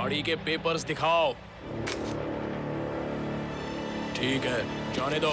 गाड़ी के पेपर्स दिखाओ। ठीक है, जाने दो।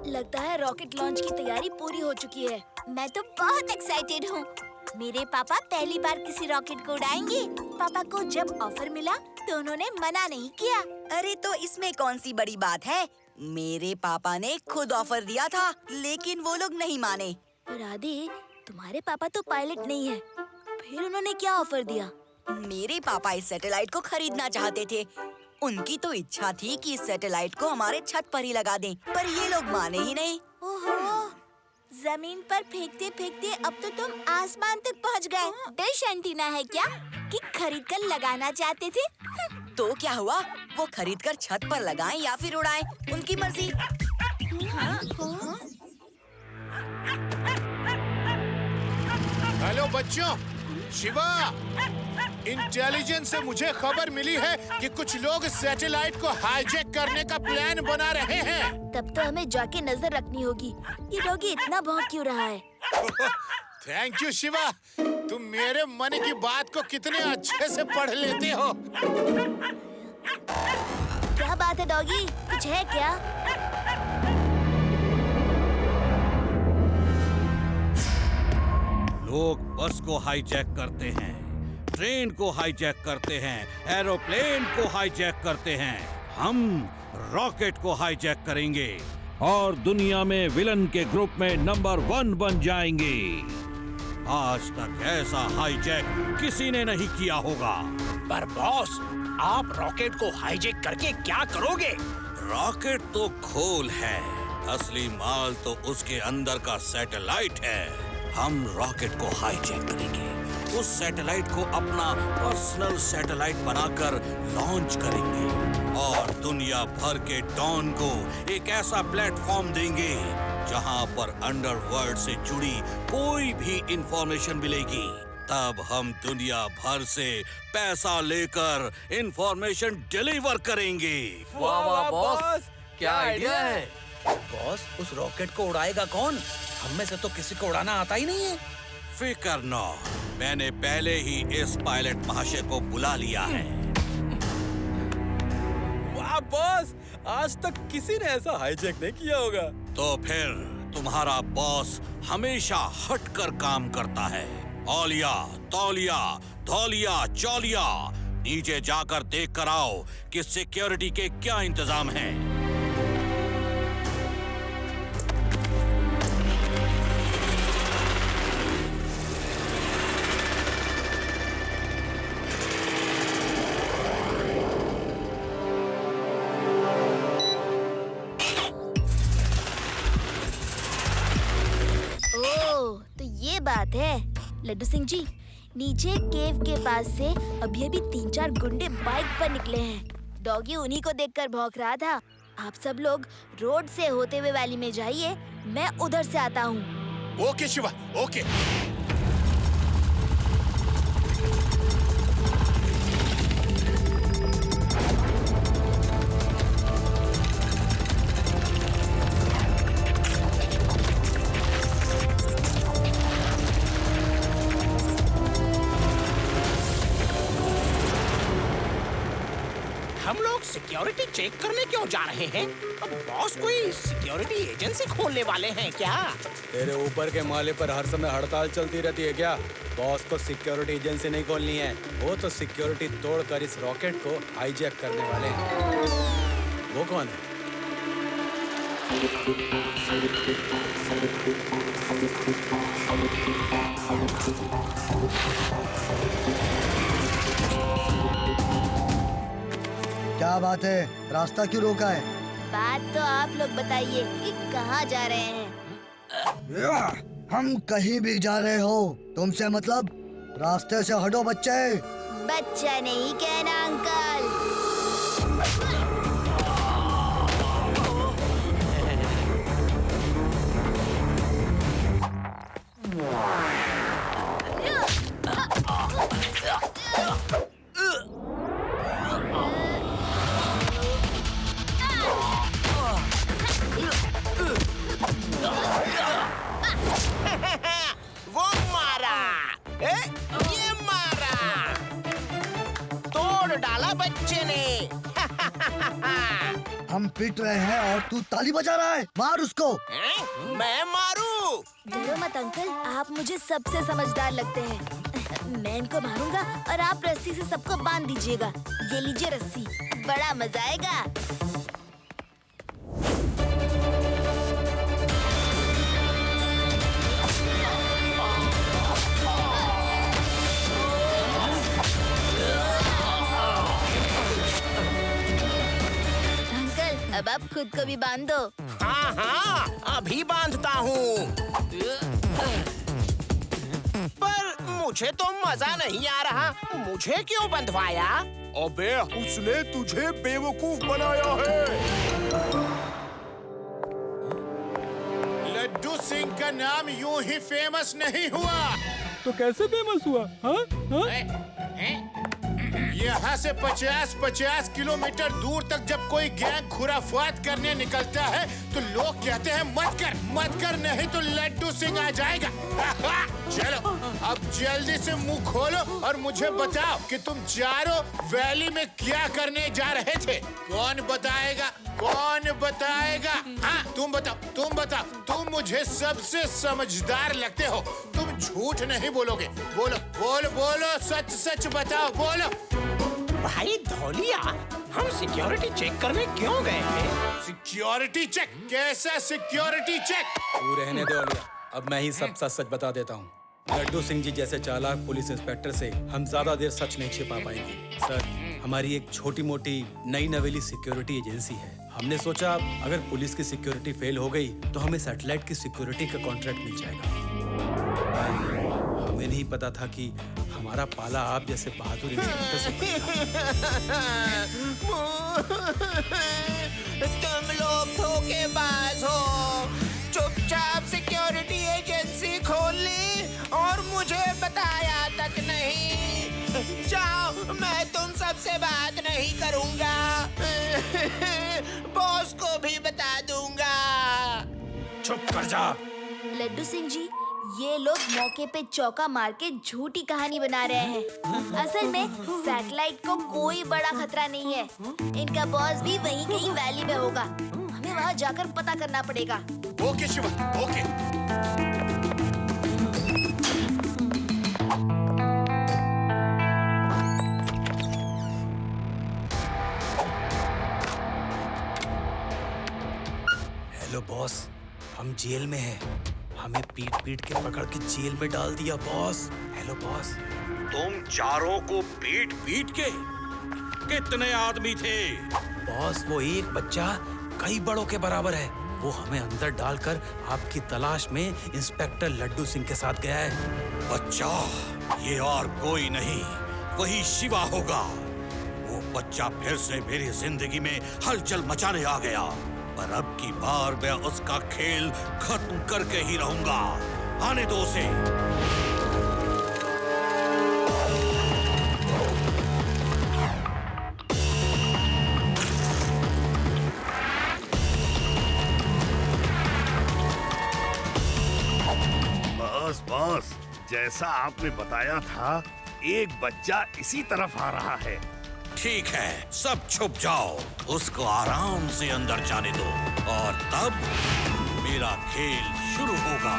लगता है रॉकेट लॉन्च की तैयारी पूरी हो चुकी है। मैं तो बहुत एक्साइटेड हूँ। मेरे पापा पहली बार किसी रॉकेट को उड़ाएंगे। पापा को जब ऑफर मिला तो उन्होंने मना नहीं किया। अरे तो इसमें कौन सी बड़ी बात है? मेरे पापा ने खुद ऑफर दिया था, लेकिन वो लोग नहीं माने। पर आदि, तुम्हारे पापा तो पायलट नहीं है, फिर उन्होंने क्या ऑफर दिया? मेरे पापा इस सैटेलाइट को खरीदना चाहते थे। उनकी तो इच्छा थी कि इस सैटेलाइट को हमारे छत पर ही लगा दें, पर ये लोग माने ही नहीं। ओहो, जमीन पर फेंकते फेंकते अब तो तुम आसमान तक पहुँच गए। डिश एंटीना है क्या कि खरीद कर लगाना चाहते थे? तो क्या हुआ? वो खरीद कर छत पर लगाएं या फिर उड़ाएं, उनकी मर्जी। हेलो बच्चों, शिवा, इंटेलिजेंस से मुझे खबर मिली है कि कुछ लोग सैटेलाइट को हाईजैक करने का प्लान बना रहे हैं। तब तो हमें जाके नजर रखनी होगी। ये डॉगी इतना भौंक क्यों रहा है? थैंक यू शिवा, तुम मेरे मन की बात को कितने अच्छे से पढ़ लेते हो। क्या बात है डॉगी, कुछ है क्या? लोग बस को हाईजैक करते हैं, ट्रेन को हाईजैक करते हैं, एरोप्लेन को हाईजैक करते हैं। हम रॉकेट को हाईजैक करेंगे और दुनिया में विलन के ग्रुप में नंबर 1 बन जाएंगे। आज तक ऐसा हाईजैक किसी ने नहीं किया होगा। पर बॉस, आप रॉकेट को हाईजैक करके क्या करोगे? रॉकेट तो खोल है, असली माल तो उसके अंदर का सैटेलाइट है। हम रॉकेट को हाईजैक करेंगे, उस सैटेलाइट को अपना पर्सनल सैटेलाइट बनाकर लॉन्च करेंगे और दुनिया भर के डॉन को एक ऐसा प्लेटफॉर्म देंगे जहां पर अंडरवर्ल्ड से जुड़ी कोई भी इंफॉर्मेशन मिलेगी। तब हम दुनिया भर से पैसा लेकर इंफॉर्मेशन डिलीवर करेंगे। वाह वाह बॉस, क्या आइडिया है। बॉस, उस रॉकेट को उड़ाएगा कौन? हम में से तो किसी को उड़ाना आता ही नहीं है। फिकर न, मैंने पहले ही इस पायलट महाशय को बुला लिया है। वाह बॉस, आज तक किसी ने ऐसा हाईजैक नहीं किया होगा। तो फिर तुम्हारा बॉस हमेशा हटकर काम करता है। औलिया, तौलिया, धौलिया, चौलिया, नीचे जाकर देख कर आओ कि सिक्योरिटी के क्या इंतजाम हैं। बात है लड्डू सिंह जी, नीचे केव के पास से अभी 3-4 गुंडे बाइक पर निकले हैं। डॉगी उन्हीं को देखकर भौंक रहा था। आप सब लोग रोड से होते हुए वैली में जाइए, मैं उधर से आता हूँ। Okay Shiva, okay. हम लोग सिक्योरिटी चेक करने क्यों जा रहे हैं? अब बॉस कोई सिक्योरिटी एजेंसी खोलने वाले हैं क्या? तेरे ऊपर के माले पर हर समय हड़ताल चलती रहती है क्या? बॉस को सिक्योरिटी एजेंसी नहीं खोलनी है, वो तो सिक्योरिटी तोड़कर इस रॉकेट को हाईजैक करने वाले हैं। वो कौन है? क्या बात है, रास्ता क्यों रोका है? बात तो आप लोग बताइए कि कहाँ जा रहे हैं? हम कहीं भी जा रहे हो, तुमसे मतलब? रास्ते से हटो बच्चे। बच्चा नहीं कहना अंकल। डाला बच्चे ने। हम पिट रहे हैं और तू ताली बजा रहा है। मार उसको। मैं मारूं? डरो मत अंकल, आप मुझे सबसे समझदार लगते हैं। मैं इनको मारूंगा और आप रस्सी से सबको बांध दीजिएगा। ये लीजिए रस्सी, बड़ा मजा आएगा। अंकल, अब आप खुद को भी बांध दो। हाँ हाँ, अभी बांधता हूँ। पर मुझे तो मजा नहीं आ रहा। मुझे क्यों बंधवाया? अबे उसने तुझे बेवकूफ बनाया है। लड्डू सिंह का नाम यूं ही फेमस नहीं हुआ। तो कैसे फेमस हुआ? हाँ? यहाँ से 50-50 किलोमीटर दूर तक जब कोई गैंग खुराफात करने निकलता है तो लोग कहते हैं मत कर नहीं तो लड्डू सिंह आ जाएगा। चलो अब जल्दी से मुंह खोलो और मुझे बताओ कि तुम चारों वैली में क्या करने जा रहे थे। कौन बताएगा? हाँ तुम बताओ। तुम मुझे सबसे समझदार लगते हो। तुम झूठ नहीं बोलोगे। बोलो सच बताओ, बोलो। भाई धौलिया, हम सिक्योरिटी चेक करने क्यों गए थे? Security check? कैसा सिक्योरिटी चेक? तू रहने दे ओलिया, अब मैं ही सब सच बता देता हूँ। लड्डू सिंह जी जैसे चालाक पुलिस इंस्पेक्टर से हम ज्यादा देर सच नहीं छिपा पाएंगे। सर, हमारी एक छोटी मोटी नई नवेली सिक्योरिटी एजेंसी है। हमने सोचा अगर पुलिस की सिक्योरिटी फेल हो गई तो हमें सैटेलाइट की सिक्योरिटी का कॉन्ट्रैक्ट मिल जाएगा। हमें नहीं पता था कि हमारा पाला आप जैसे बहादुर इंस्पेक्टर से तुम लोग धोखेबाज हो। चुपचाप सिक्योरिटी एजेंसी खोल ली और मुझे बताया तक नहीं। जाओ, मैं तुम सबसे बात नहीं करूंगा। बॉस को भी बता दूंगा। चुप कर जा। लड्डू सिंह जी, ये लोग मौके पे चौका मार के झूठी कहानी बना रहे हैं। असल में सैटेलाइट को कोई बड़ा खतरा नहीं है। इनका बॉस भी वहीं कहीं वैली में होगा। हमें वहाँ जाकर पता करना पड़ेगा। Okay Shiva, okay. Hello boss, हम जेल में हैं। हमें पीट के पकड़ के जेल में डाल दिया बॉस। Hello boss. तुम चारों को पीट के? कितने आदमी थे? बॉस, वो एक बच्चा कई बड़ों के बराबर है। वो हमें अंदर डालकर आपकी तलाश में इंस्पेक्टर लड्डू सिंह के साथ गया है। बच्चा? ये और कोई नहीं, वही शिवा होगा। वो बच्चा फिर से मेरी जिंदगी में हलचल मचाने आ गया, पर अब की बार मैं उसका खेल खत्म करके ही रहूंगा। आने दो उसे। बॉस, जैसा आपने बताया था, एक बच्चा इसी तरफ आ रहा है। ठीक है, सब छुप जाओ। उसको आराम से अंदर जाने दो और तब मेरा खेल शुरू होगा।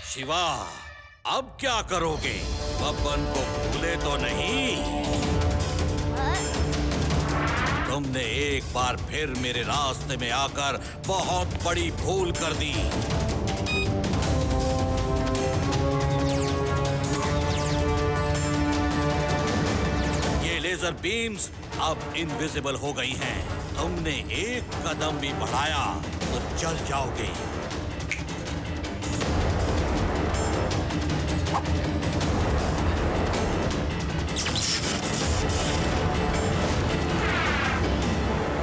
शिवा, अब क्या करोगे? बब्बन को भूले तो नहीं? तुमने एक बार फिर मेरे रास्ते में आकर बहुत बड़ी भूल कर दी। ये लेजर बीम्स अब इनविजिबल हो गई हैं, तुमने एक कदम भी बढ़ाया तो जल जाओगे।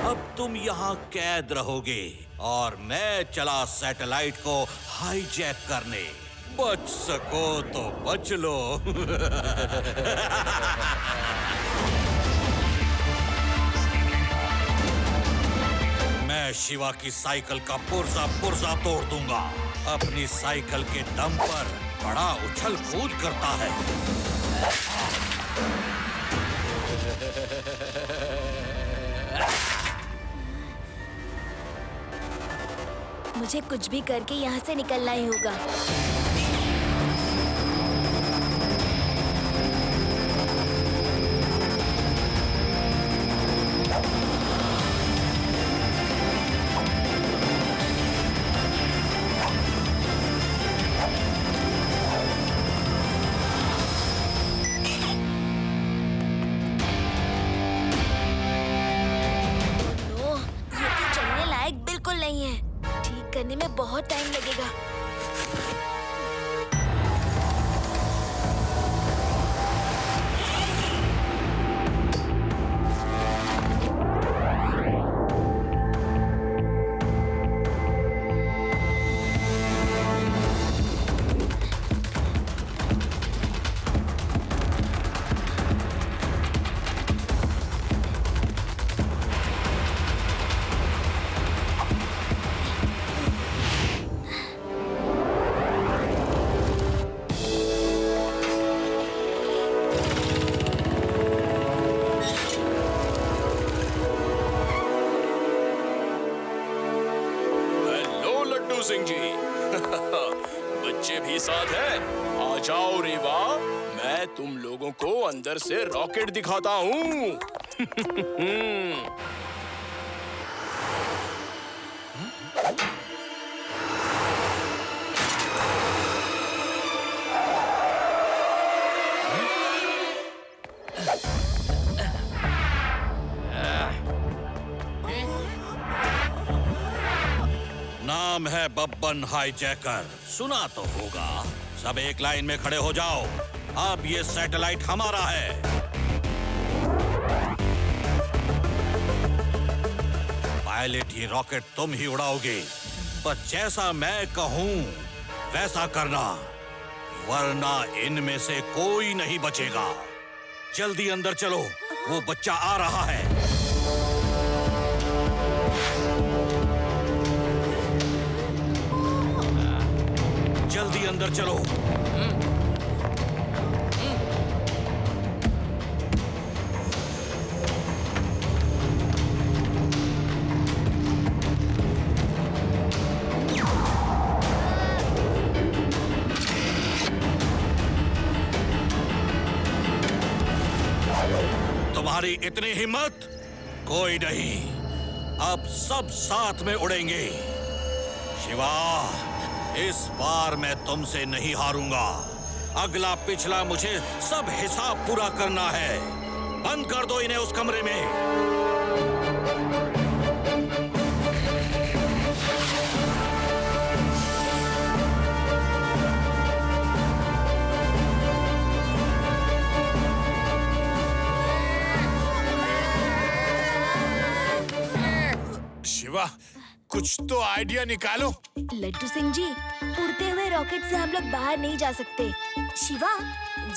अब तुम यहाँ कैद रहोगे और मैं चला सैटेलाइट को हाईजैक करने। बच सको तो बच लो। मैं शिवा की साइकिल का पुर्जा पुर्जा तोड़ दूंगा। अपनी साइकिल के दम पर बड़ा उछल कूद करता है। मुझे कुछ भी करके यहाँ से निकलना ही होगा। करने में बहुत टाइम लगेगा। सिंह जी बच्चे भी साथ हैं। आ जाओ रेवा, मैं तुम लोगों को अंदर से रॉकेट दिखाता हूँ। नाम है बब्बन हाईजैकर, सुना तो होगा। सब एक लाइन में खड़े हो जाओ, अब ये सैटेलाइट हमारा है। पायलट, ये रॉकेट तुम ही उड़ाओगे, पर जैसा मैं कहूं वैसा करना, वरना इनमें से कोई नहीं बचेगा। जल्दी अंदर चलो, वो बच्चा आ रहा है। जल्दी अंदर चलो। तुम्हारी इतनी हिम्मत? कोई नहीं, अब सब साथ में उड़ेंगे। शिवा, इस बार मैं तुमसे नहीं हारूंगा। अगला पिछला मुझे सब हिसाब पूरा करना है। बंद कर दो इन्हें उस कमरे में। शिवा, कुछ तो आइडिया निकालो। लड्डू सिंह जी, उड़ते हुए रॉकेट से हम लोग बाहर नहीं जा सकते। शिवा,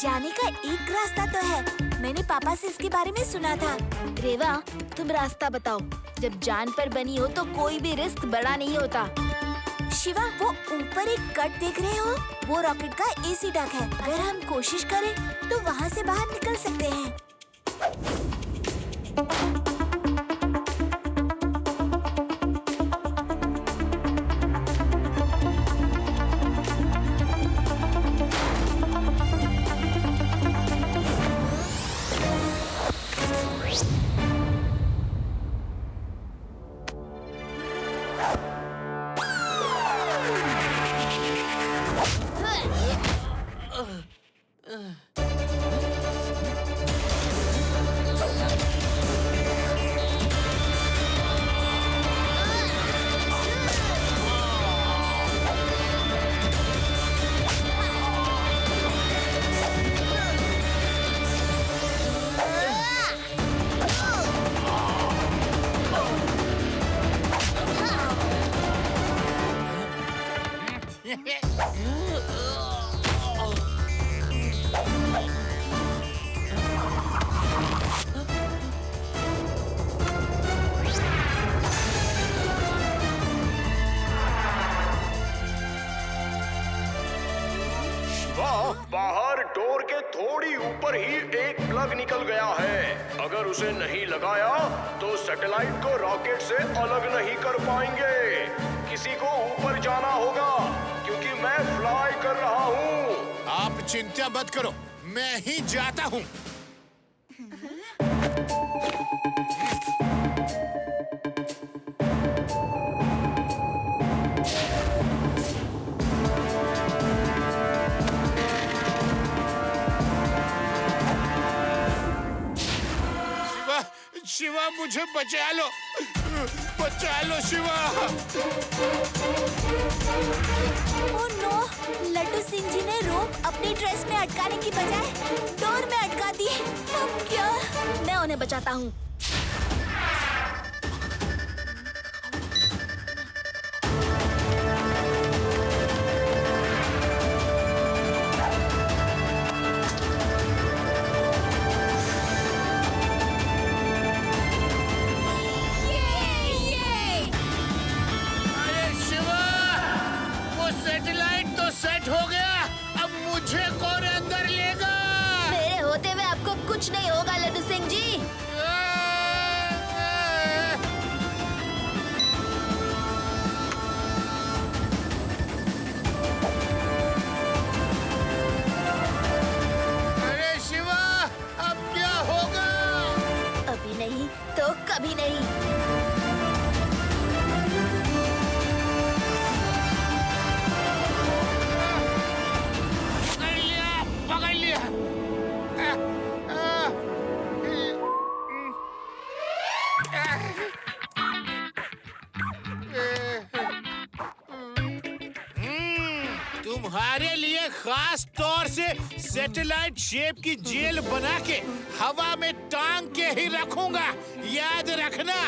जाने का एक रास्ता तो है, मैंने पापा से इसके बारे में सुना था। रेवा, तुम रास्ता बताओ। जब जान पर बनी हो तो कोई भी रिस्क बड़ा नहीं होता। शिवा, वो ऊपर एक कट देख रहे हो? वो रॉकेट का एसी डक है। अगर हम कोशिश करें तो वहाँ से बाहर निकल सकते हैं। बाहर डोर के थोड़ी ऊपर ही एक प्लग निकल गया है। अगर उसे नहीं लगाया तो सैटेलाइट को रॉकेट से अलग नहीं कर पाएंगे। किसी को ऊपर जाना होगा क्योंकि मैं फ्लाई कर रहा हूँ। आप चिंता मत करो, मैं ही जाता हूँ। शिवा, मुझे बचा लो शिवा। ओह नो, लड्डू सिंह जी ने रोप अपनी ड्रेस में अटकाने की बजाय डोर में अटका दी। अब क्या? मैं उन्हें बचाता हूँ। सैटेलाइट तो सेट हो गया, अब मुझे कौन अंदर लेगा? मेरे होते हुए आपको कुछ नहीं होगा लड्डू सिंह जी। अरे शिवा, अब क्या होगा? अभी नहीं तो कभी नहीं। पकड़ लिया। तुम्हारे लिए खास तौर से सैटेलाइट शेप की जेल बना के हवा में टांग के ही रखूंगा, याद रखना।